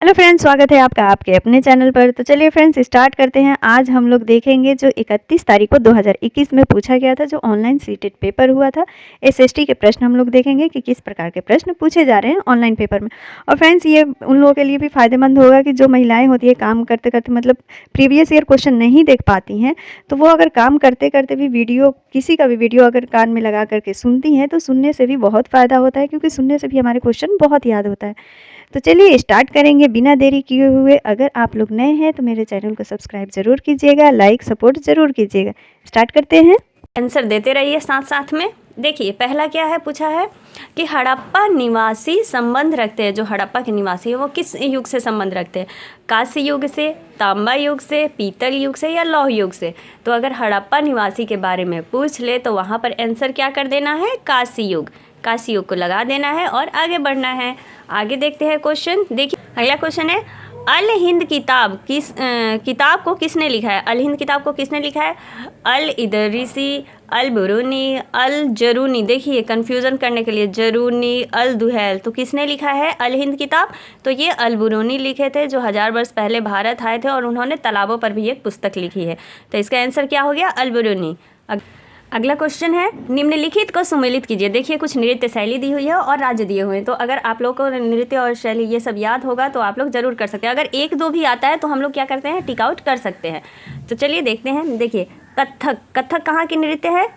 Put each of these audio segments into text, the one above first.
Hello friends, स्वागत है आपका आपके अपने चैनल पर। तो चलिए फ्रेंड्स स्टार्ट करते हैं। आज हम लोग देखेंगे जो 31 तारीख को 2021 में पूछा गया था, जो ऑनलाइन सीटेट पेपर हुआ था, एसएसटी के प्रश्न हम लोग देखेंगे कि किस प्रकार के प्रश्न पूछे जा रहे हैं ऑनलाइन पेपर में। और फ्रेंड्स ये उन लोगों के लिए भी फ़ायदेमंद होगा कि जो महिलाएँ होती है काम करते करते मतलब प्रीवियस ईयर क्वेश्चन नहीं देख पाती हैं, तो वो अगर काम करते करते भी वीडियो किसी का भी वीडियो अगर कान में लगा करके सुनती हैं, तो सुनने से भी बहुत फ़ायदा होता है, क्योंकि सुनने से भी हमारे क्वेश्चन बहुत याद होता है। तो चलिए स्टार्ट करेंगे बिना देरी किए हुए। अगर आप लोग नए हैं तो मेरे चैनल को सब्सक्राइब ज़रूर कीजिएगा, लाइक सपोर्ट ज़रूर कीजिएगा। स्टार्ट करते हैं। आंसर देते रहिए साथ साथ में। देखिए पहला क्या है, पूछा है कि हड़प्पा निवासी संबंध रखते हैं। जो हड़प्पा के निवासी है वो किस युग से संबंध रखते हैं? कांस्य युग से, तांबा युग से, पीतल युग से या लौह युग से? तो अगर हड़प्पा निवासी के बारे में पूछ ले तो वहाँ पर आंसर क्या कर देना है? कांस्य युग। कांस्य युग को लगा देना है और आगे बढ़ना है। आगे देखते हैं क्वेश्चन। देखिए अगला क्वेश्चन है, अल हिंद किताब किताब को किसने लिखा है? अल हिंद किताब को किसने लिखा है? अल इदरीसी, अल बुरूनी, अल जरूनी। देखिए कंफ्यूजन करने के लिए, जरूनी, अल दुहैल, तो किसने लिखा है अल हिंद किताब? तो ये अल बुरूनी लिखे थे, जो 1000 वर्ष पहले भारत आए थे और उन्होंने तालाबों पर भी एक पुस्तक लिखी है। तो इसका आंसर क्या हो गया? अल बुरूनी। अगला क्वेश्चन है, निम्नलिखित को सुमेलित कीजिए। देखिए कुछ नृत्य शैली दी हुई है और राज्य दिए हुए हैं। तो अगर आप लोग को नृत्य और शैली ये सब याद होगा तो आप लोग जरूर कर सकते हैं। अगर एक दो भी आता है तो हम लोग क्या करते हैं? टिक आउट कर सकते हैं। तो चलिए देखते हैं। देखिए कथक, कथक कहाँ की नृत्य है?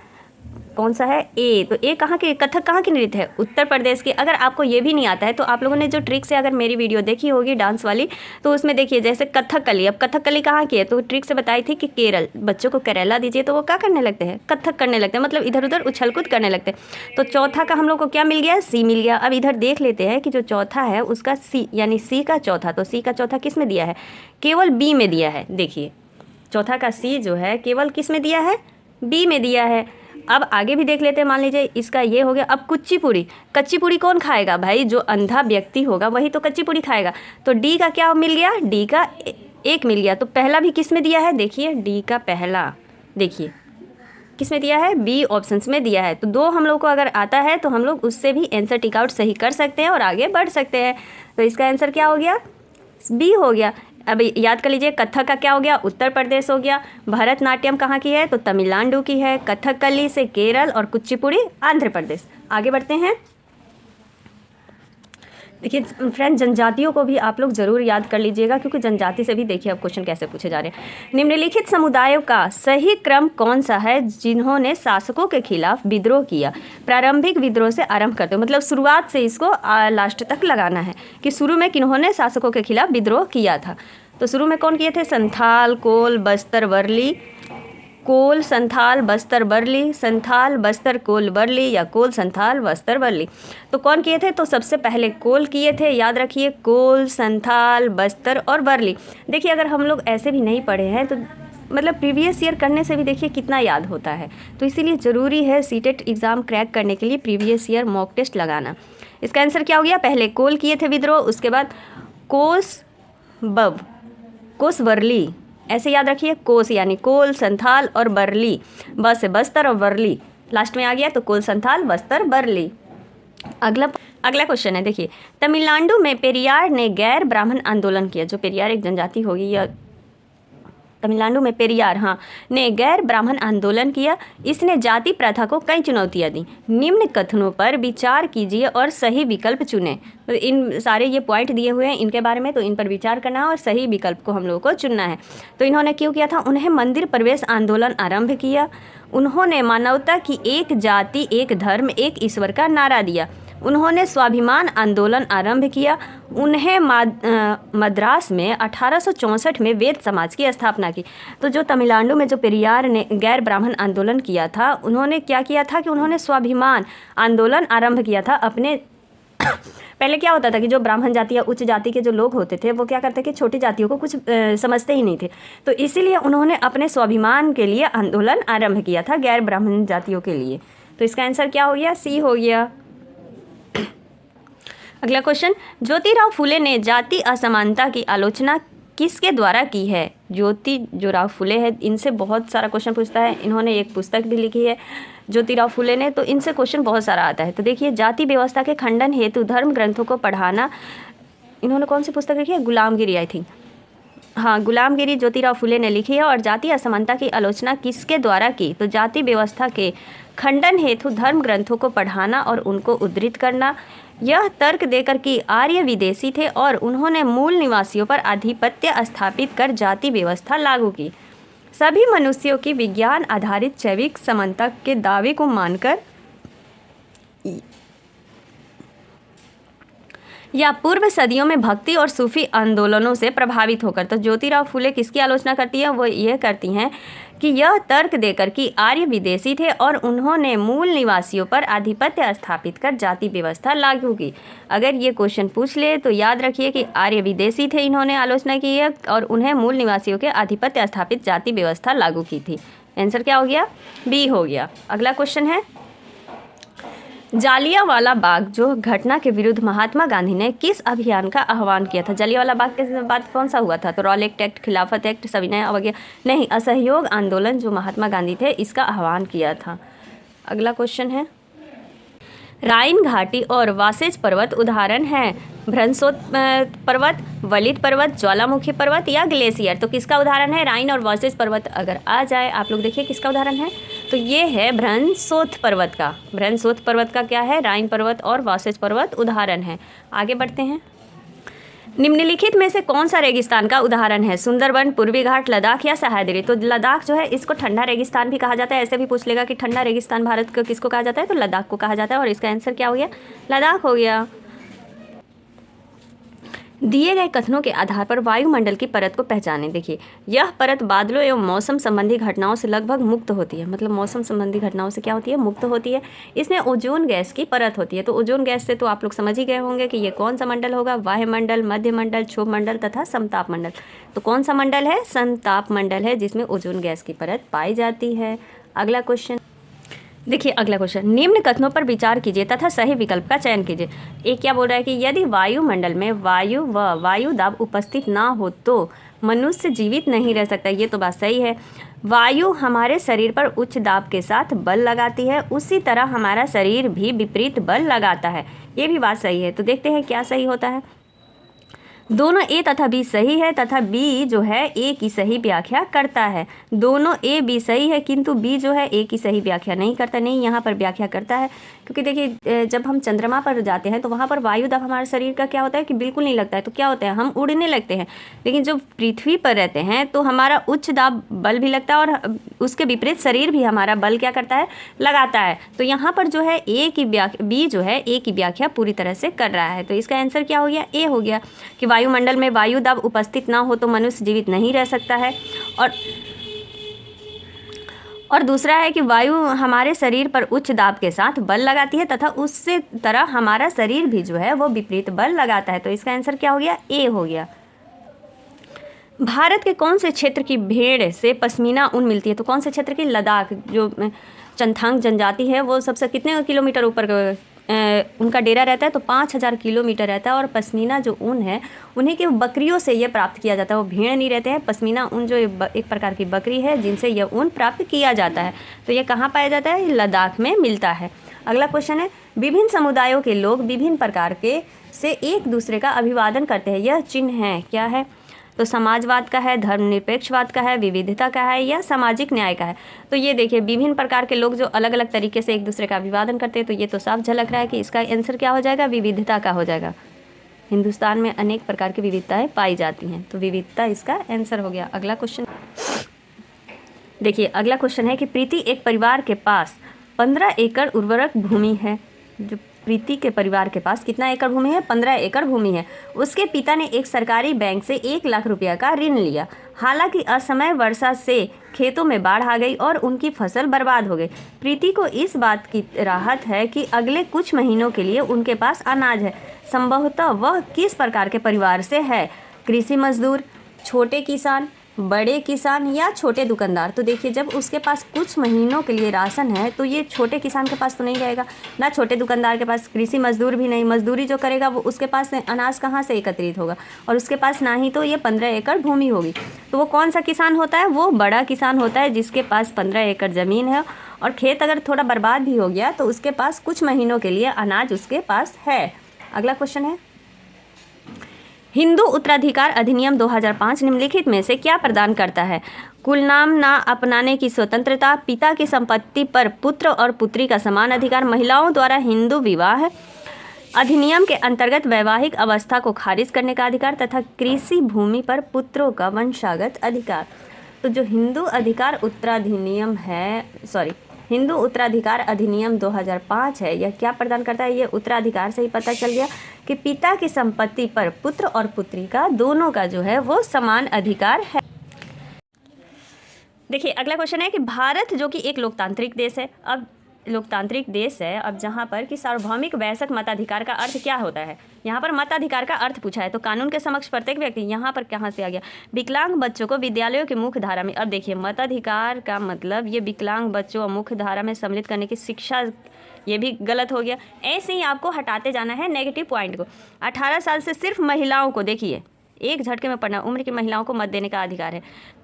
कौन सा है? ए। तो ए कहाँ के, कथक कहाँ की नृत्य है? उत्तर प्रदेश की। अगर आपको ये भी नहीं आता है तो आप लोगों ने जो ट्रिक से अगर मेरी वीडियो देखी होगी डांस वाली, तो उसमें देखिए जैसे कथकली। अब कथकली कहाँ की है? तो ट्रिक से बताई थी कि केरल। बच्चों को केरला दीजिए तो वो क्या करने लगते हैं? कथक करने लगते हैं, मतलब इधर उधर उछल कूद करने लगते हैं। तो चौथा का हम लोग को क्या मिल गया? सी मिल गया। अब इधर देख लेते हैं कि जो चौथा है उसका सी, यानी सी का चौथा। तो सी का चौथा किस में दिया है? केवल बी में दिया है। देखिए चौथा का सी जो है केवल किस में दिया है? बी में दिया है। अब आगे भी देख लेते हैं। मान लीजिए इसका ये हो गया। अब कुच्चीपुड़ी, कच्चीपुड़ी कौन खाएगा भाई? जो अंधा व्यक्ति होगा वही तो कच्चीपुड़ी खाएगा। तो डी का क्या मिल गया? डी का एक मिल गया। तो पहला भी किस में दिया है? देखिए डी का पहला, देखिए किस में दिया है? बी ऑप्शंस में दिया है। तो दो हम लोग को अगर आता है तो हम लोग उससे भी आंसर टिक आउट सही कर सकते हैं और आगे बढ़ सकते हैं। तो इसका आंसर क्या हो गया? बी हो गया। अब याद कर लीजिए, कथक का क्या हो गया? उत्तर प्रदेश हो गया। भरतनाट्यम कहाँ की है? तो तमिलनाडु की है। कथकली से केरल और कुचिपुड़ी आंध्र प्रदेश। आगे बढ़ते हैं। देखिए फ्रेंड, जनजातियों को भी आप लोग जरूर याद कर लीजिएगा, क्योंकि जनजाति से भी देखिए अब क्वेश्चन कैसे पूछे जा रहे हैं। निम्नलिखित समुदायों का सही क्रम कौन सा है जिन्होंने शासकों के खिलाफ विद्रोह किया? प्रारंभिक विद्रोह से आरंभ करते हो, मतलब शुरुआत से इसको लास्ट तक लगाना है कि शुरू में किन्होंने शासकों के खिलाफ विद्रोह किया था। तो शुरू में कौन किए थे? संथाल, कोल, बस्तर, वर्ली। कोल, संथाल, बस्तर, बर्ली, संथाल, बस्तर, कोल, बर्ली, या कोल, संथाल, बस्तर, बर्ली। तो कौन किए थे? तो सबसे पहले कोल किए थे। याद रखिए, कोल, संथाल, बस्तर और बर्ली। देखिए अगर हम लोग ऐसे भी नहीं पढ़े हैं तो मतलब प्रीवियस ईयर करने से भी देखिए कितना याद होता है। तो इसीलिए ज़रूरी है सीटेट एग्ज़ाम क्रैक करने के लिए प्रीवियस ईयर मॉक टेस्ट लगाना। इसका आंसर क्या हो गया? पहले कोल किए थे विद्रोह, उसके बाद कोस बब, कोस वर्ली, ऐसे याद रखिए। कोस यानी कोल, संथाल और बर्ली। बस से बस्तर और बर्ली लास्ट में आ गया, तो कोल, संथाल, बस्तर, बर्ली। अगला क्वेश्चन है। देखिए तमिलनाडु में पेरियार ने गैर ब्राह्मण आंदोलन किया। जो पेरियार एक जनजाति होगी, या तमिलनाडु में पेरियार ने गैर ब्राह्मण आंदोलन किया। इसने जाति प्रथा को कई चुनौतियां दी। निम्न कथनों पर विचार कीजिए और सही विकल्प चुनें। तो इन सारे ये पॉइंट दिए हुए हैं इनके बारे में, तो इन पर विचार करना है और सही विकल्प को हम लोगों को चुनना है। तो इन्होंने क्यों किया था? उन्हें मंदिर प्रवेश आंदोलन आरंभ किया। उन्होंने मानवता की एक जाति, एक धर्म, एक ईश्वर का नारा दिया। उन्होंने स्वाभिमान आंदोलन आरंभ किया। उन्हें मद्रास में 1864 में वेद समाज की स्थापना की। तो जो तमिलनाडु में जो पेरियार ने गैर ब्राह्मण आंदोलन किया था, उन्होंने क्या किया था कि उन्होंने स्वाभिमान आंदोलन आरंभ किया था अपने पहले क्या होता था कि जो ब्राह्मण जाति या उच्च जाति के जो लोग होते थे वो क्या करते कि छोटी जातियों को कुछ समझते ही नहीं थे। तो इसीलिए उन्होंने अपने स्वाभिमान के लिए आंदोलन आरंभ किया था गैर ब्राह्मण जातियों के लिए। तो इसका आंसर क्या हो गया? सी हो गया। अगला क्वेश्चन, ज्योतिराव फुले ने जाति असमानता की आलोचना किसके द्वारा की है? ज्योतिराव फुले है, इनसे बहुत सारा क्वेश्चन पूछता है। इन्होंने एक पुस्तक भी लिखी है ज्योतिराव फुले ने, तो इनसे क्वेश्चन बहुत सारा आता है। तो देखिए, जाति व्यवस्था के खंडन हेतु धर्म ग्रंथों को पढ़ाना इन्होंने कौन सी पुस्तक लिखी है? गुलामगिरी, आई थिंक, हाँ, गुलामगिरी ज्योतिराव फुले ने लिखी है। और जातीय असमानता की आलोचना किसके द्वारा की? तो जाति व्यवस्था के खंडन हेतु धर्म ग्रंथों को पढ़ाना और उनको उद्धृत करना। यह तर्क देकर कि आर्य विदेशी थे और उन्होंने मूल निवासियों पर आधिपत्य स्थापित कर जाति व्यवस्था लागू की। सभी मनुष्यों की विज्ञान आधारित जैविक समानता के दावे को मानकर या पूर्व सदियों में भक्ति और सूफी आंदोलनों से प्रभावित होकर। तो ज्योतिराव फुले किसकी आलोचना करती है? वो ये करती हैं कि यह तर्क देकर कि आर्य विदेशी थे और उन्होंने मूल निवासियों पर आधिपत्य स्थापित कर जाति व्यवस्था लागू की। अगर ये क्वेश्चन पूछ ले तो याद रखिए कि आर्य विदेशी थे, इन्होंने आलोचना की है और उन्हें मूल निवासियों के आधिपत्य स्थापित जाति व्यवस्था लागू की थी। आंसर क्या हो गया? बी हो गया। अगला क्वेश्चन है, जालियांवाला बाग जो घटना के विरुद्ध महात्मा गांधी ने किस अभियान का आह्वान किया था? जालियांवाला बाग के बाद कौन सा हुआ था? तो रॉलेट एक्ट, खिलाफत एक्ट, सविनय अवज्ञा, नहीं, असहयोग आंदोलन जो महात्मा गांधी थे इसका आह्वान किया था। अगला क्वेश्चन है, राइन घाटी और वासेज पर्वत उदाहरण हैं? भ्रंशोत पर्वत, वलित पर्वत, ज्वालामुखी पर्वत या ग्लेशियर? तो किसका उदाहरण है? राइन और वासेज पर्वत अगर आ जाए, आप लोग देखिए किसका उदाहरण है, तो ये है भ्रंशोत पर्वत का। भ्रंशोत पर्वत का क्या है? राइन पर्वत और वासेज पर्वत उदाहरण है। आगे बढ़ते हैं, निम्नलिखित में से कौन सा रेगिस्तान का उदाहरण है? सुंदरबन, पूर्वी घाट, लद्दाख या सह्याद्री? तो लद्दाख जो है इसको ठंडा रेगिस्तान भी कहा जाता है। ऐसे भी पूछ लेगा कि ठंडा रेगिस्तान भारत को किसको कहा जाता है? तो लद्दाख को कहा जाता है। और इसका आंसर क्या हो गया? लद्दाख हो गया। दिए गए कथनों के आधार पर वायुमंडल की परत को पहचानें। देखिए, यह परत बादलों एवं मौसम संबंधी घटनाओं से लगभग मुक्त होती है। मतलब मौसम संबंधी घटनाओं से क्या होती है? मुक्त होती है। इसमें ओजोन गैस की परत होती है। तो ओजोन गैस से तो आप लोग समझ ही गए होंगे कि ये कौन सा मंडल होगा? वायुमंडल, मध्य मंडल, क्षोभ मंडल तथा समताप मंडल। तो कौन सा मंडल है? समताप मंडल है, जिसमें ओजोन गैस की परत पाई जाती है। अगला क्वेश्चन देखिए, अगला क्वेश्चन, निम्न कथनों पर विचार कीजिए तथा सही विकल्प का चयन कीजिए। एक क्या बोल रहा है कि यदि वायुमंडल में वायु व वायु दाब उपस्थित ना हो तो मनुष्य जीवित नहीं रह सकता। ये तो बात सही है। वायु हमारे शरीर पर उच्च दाब के साथ बल लगाती है, उसी तरह हमारा शरीर भी विपरीत बल लगाता है। ये भी बात सही है। तो देखते हैं क्या सही होता है। दोनों ए तथा बी सही है तथा बी जो है ए की सही व्याख्या करता है। दोनों ए बी सही है किंतु बी जो है ए की सही व्याख्या नहीं करता। नहीं, यहाँ पर व्याख्या करता है, क्योंकि देखिए जब हम चंद्रमा पर जाते हैं तो वहाँ पर वायु दाब हमारे शरीर का क्या होता है कि बिल्कुल नहीं लगता है। तो क्या होता है? हम उड़ने लगते हैं। लेकिन जो पृथ्वी पर रहते हैं तो हमारा उच्च दाब बल भी लगता है और उसके विपरीत शरीर भी हमारा बल क्या करता है? लगाता है। तो यहाँ पर जो है ए की व्याख्या, बी जो है ए की व्याख्या पूरी तरह से कर रहा है। तो इसका आंसर क्या हो गया? ए हो गया कि वायुमंडल में वायु दाब उपस्थित ना हो तो मनुष्य जीवित नहीं रह सकता है। और दूसरा है कि वायु हमारे शरीर पर उच्च दाब के साथ बल लगाती है तथा उससे तरह हमारा शरीर भी जो है वो विपरीत बल लगाता है। तो इसका आंसर क्या हो गया? ए हो गया। भारत के कौन से क्षेत्र की भेड़ से पश्मीना ऊन मिलती है? तो कौन से क्षेत्र की? लद्दाख। जो चंथांग जनजाति है वो सबसे कितने किलोमीटर ऊपर उनका डेरा रहता है? तो 5000 किलोमीटर रहता है। और पश्मीना जो ऊन है उन्हीं की बकरियों से ये प्राप्त किया जाता है। वो भेड़ नहीं रहते हैं। पश्मीना ऊन जो एक प्रकार की बकरी है जिनसे यह ऊन प्राप्त किया जाता है। तो ये कहाँ पाया जाता है? लद्दाख में मिलता है। अगला क्वेश्चन है, विभिन्न समुदायों के लोग विभिन्न प्रकार के से एक दूसरे का अभिवादन करते हैं। यह चिन्ह है, क्या है? तो समाजवाद का है, धर्मनिरपेक्षवाद का है, विविधता का है या सामाजिक न्याय का है? तो ये देखिए, विभिन्न प्रकार के लोग जो अलग अलग तरीके से एक दूसरे का अभिवादन करते हैं। तो ये तो साफ झलक रहा है कि इसका आंसर क्या हो जाएगा? विविधता का हो जाएगा। हिंदुस्तान में अनेक प्रकार की विविधताएं पाई जाती हैं, तो विविधता इसका आंसर हो गया। अगला क्वेश्चन देखिए, अगला क्वेश्चन है कि प्रीति एक परिवार के पास 15 एकड़ उर्वरक भूमि है। जो प्रीति के परिवार के पास कितना एकड़ भूमि है? 15 एकड़ भूमि है। उसके पिता ने एक सरकारी बैंक से 1 लाख रुपया का ऋण लिया। हालांकि असमय वर्षा से खेतों में बाढ़ आ गई और उनकी फसल बर्बाद हो गई। प्रीति को इस बात की राहत है कि अगले कुछ महीनों के लिए उनके पास अनाज है। संभवतः वह किस प्रकार के परिवार से है? कृषि मजदूर, छोटे किसान, बड़े किसान या छोटे दुकानदार? तो देखिए, जब उसके पास कुछ महीनों के लिए राशन है तो ये छोटे किसान के पास तो नहीं रहेगा, ना छोटे दुकानदार के पास, कृषि मजदूर भी नहीं। मजदूरी जो करेगा वो उसके पास अनाज कहाँ से एकत्रित होगा? और उसके पास ना ही तो ये 15 एकड़ भूमि होगी। तो वो कौन सा किसान होता है? वो बड़ा किसान होता है जिसके पास 15 एकड़ ज़मीन है और खेत अगर थोड़ा बर्बाद भी हो गया तो उसके पास कुछ महीनों के लिए अनाज उसके पास है। अगला क्वेश्चन है, हिंदू उत्तराधिकार अधिनियम 2005 निम्नलिखित में से क्या प्रदान करता है? कुल नाम ना अपनाने की स्वतंत्रता, पिता की संपत्ति पर पुत्र और पुत्री का समान अधिकार, महिलाओं द्वारा हिंदू विवाह अधिनियम के अंतर्गत वैवाहिक अवस्था को खारिज करने का अधिकार तथा कृषि भूमि पर पुत्रों का वंशागत अधिकार। तो जो हिंदू उत्तराधिकार अधिनियम 2005 है, यह क्या प्रदान करता है? ये उत्तराधिकार से ही पता चल गया कि पिता की संपत्ति पर पुत्र और पुत्री का दोनों का जो है वो समान अधिकार है। देखिए अगला क्वेश्चन है कि भारत जो कि एक लोकतांत्रिक देश है, अब जहाँ पर कि सार्वभौमिक वयस्क मताधिकार का अर्थ क्या होता है? यहाँ पर मताधिकार का अर्थ पूछा है, तो कानून के समक्ष प्रत्येक व्यक्ति, यहाँ पर कहाँ से आ गया? विकलांग बच्चों को विद्यालयों की मुख्य धारा में। अब देखिए मताधिकार का मतलब ये विकलांग बच्चों और मुख्य धारा में सम्मिलित करने की शिक्षा, ये भी गलत हो गया। ऐसे ही आपको हटाते जाना है नेगेटिव पॉइंट को। 18 साल से सिर्फ महिलाओं को, देखिए एक झटके में पढ़ना, उम्र की महिलाओं को मत देने का अधिकार है।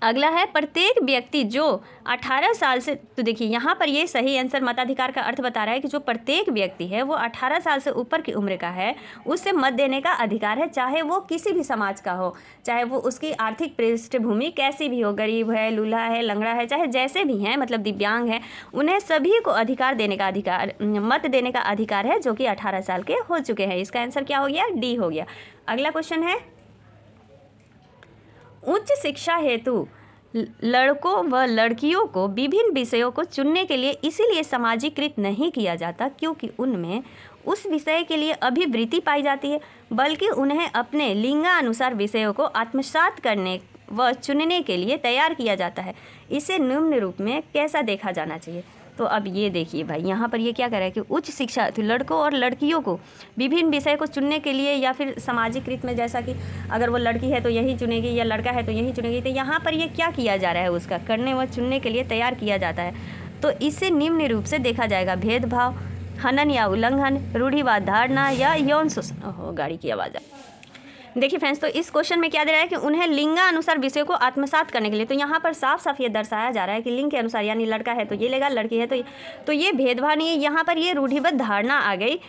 अगला है प्रत्येक व्यक्ति जो 18 साल से, तो देखिए यहाँ पर ये सही आंसर मताधिकार का अर्थ बता रहा है कि जो प्रत्येक व्यक्ति है वो 18 साल से ऊपर की उम्र का है, उससे मत देने का अधिकार है, चाहे वो किसी भी समाज का हो, चाहे वो उसकी आर्थिक पृष्ठभूमि कैसी भी हो, गरीब है, लूल्हा है, लंगड़ा है, चाहे जैसे भी हैं, मतलब दिव्यांग है, उन्हें सभी को मत देने का अधिकार है जो कि 18 साल के हो चुके हैं। इसका आंसर क्या हो गया? डी हो गया। अगला क्वेश्चन है उच्च शिक्षा हेतु लड़कों व लड़कियों को विभिन्न विषयों को चुनने के लिए इसीलिए समाजीकृत नहीं किया जाता क्योंकि उनमें उस विषय के लिए अभिवृत्ति पाई जाती है, बल्कि उन्हें अपने लिंगानुसार विषयों को आत्मसात करने व चुनने के लिए तैयार किया जाता है। इसे निम्न रूप में कैसा देखा जाना चाहिए? तो अब ये देखिए भाई, यहाँ पर ये क्या कह रहा है कि उच्च शिक्षा तो लड़कों और लड़कियों को विभिन्न विषय को चुनने के लिए, या फिर सामाजिक में, जैसा कि अगर वो लड़की है तो यही चुनेगी या लड़का है तो यही चुनेगी, तो यहाँ पर ये क्या किया जा रहा है? उसका करने व चुनने के लिए तैयार किया जाता है। तो इसे निम्न रूप से देखा जाएगा: भेदभाव, हनन या उल्लंघन, रूढ़िवाद धारणा या यौन शोषण। गाड़ी की आवाज़ है। देखिए फ्रेंड्स, तो इस क्वेश्चन में क्या दे रहा है कि उन्हें लिंगानुसार विषयों को आत्मसात करने के लिए, तो यहाँ पर साफ साफ ये दर्शाया जा रहा है कि लिंग के अनुसार, यानी लड़का है तो ये लेगा, लड़की है तो ये भेदभाव नहीं है। यहाँ पर ये रूढ़िबद्ध धारणा आ गई,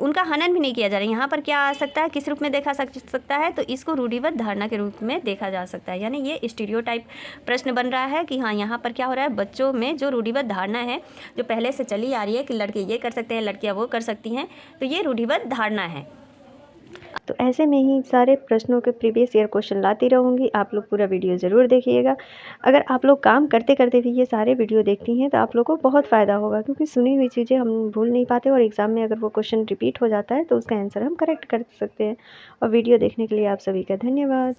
उनका हनन भी नहीं किया जा रहा है। यहाँ पर क्या आ सकता है, किस रूप में देखा सकता है? तो इसको रूढ़िबद्ध धारणा के रूप में देखा जा सकता है, यानी ये स्टीरियोटाइप प्रश्न बन रहा है कि हाँ यहाँ पर क्या हो रहा है, बच्चों में जो रूढ़िबद्ध धारणा है जो पहले से चली आ रही है कि लड़के ये कर सकते हैं, लड़कियाँ वो कर सकती हैं, तो ये रूढ़िबद्ध धारणा है। तो ऐसे में ही सारे प्रश्नों के प्रीवियस ईयर क्वेश्चन लाती रहूँगी, आप लोग पूरा वीडियो ज़रूर देखिएगा। अगर आप लोग काम करते करते भी ये सारे वीडियो देखती हैं तो आप लोग को बहुत फ़ायदा होगा, क्योंकि सुनी हुई चीज़ें हम भूल नहीं पाते और एग्ज़ाम में अगर वो क्वेश्चन रिपीट हो जाता है तो उसका आंसर हम करेक्ट कर सकते हैं। और वीडियो देखने के लिए आप सभी का धन्यवाद।